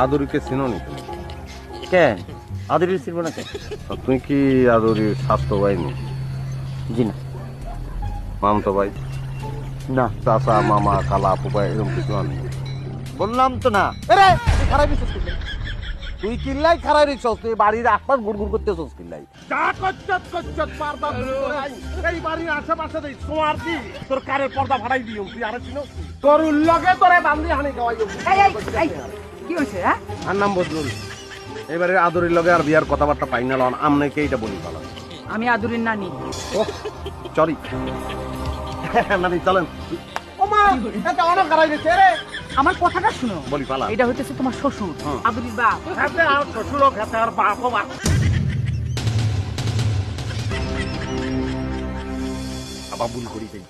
আদরিকে চিনো নি তুমি? কে আদুরি ছিল না কে? তুমি কি আদরির স্বাস্থ্য বাইনি? জি না। মামতো ভাই, না চাচা, মামা, কালা, ফুপা এরকম কিছু আনি? বললাম তো না। এরে তুই খারাপ দিছিস কিল্লাই, তুই কিল্লাই খারাপ দিছিস, তুই বাড়ির আশপাশ গুড়গুড় করতেছিস কিল্লাই। যা কচ্চত কচ্চত পর্দা করে আই এই বাড়ির আশেপাশে দেই তোমার কি তোর কারের পর্দা ফাড়াই দিও তুই আরে চিনো তোর লগে তোরে বান্ধি হানি খাওয়াইও। কি হয়েছে হ্যাঁ? আর নাম বদলুল এবারে আদরির লগে আর বিয়ার কথাবার্তা ফাইনাল অন আমনেকে এইটা বলি পালা। আমি আদুরির নানি। ও সরি নানি চলেন। ও মা এটা অনেক গাড়াই দিছে রে। আমার কথাটা শুনো, বলি পালা। এটা হইতেছে তোমার শ্বশুর আদুরির বাপ। খাতে আর শ্বশুর খাতে আর বাপ বাপ আবার ভুল করি যাই।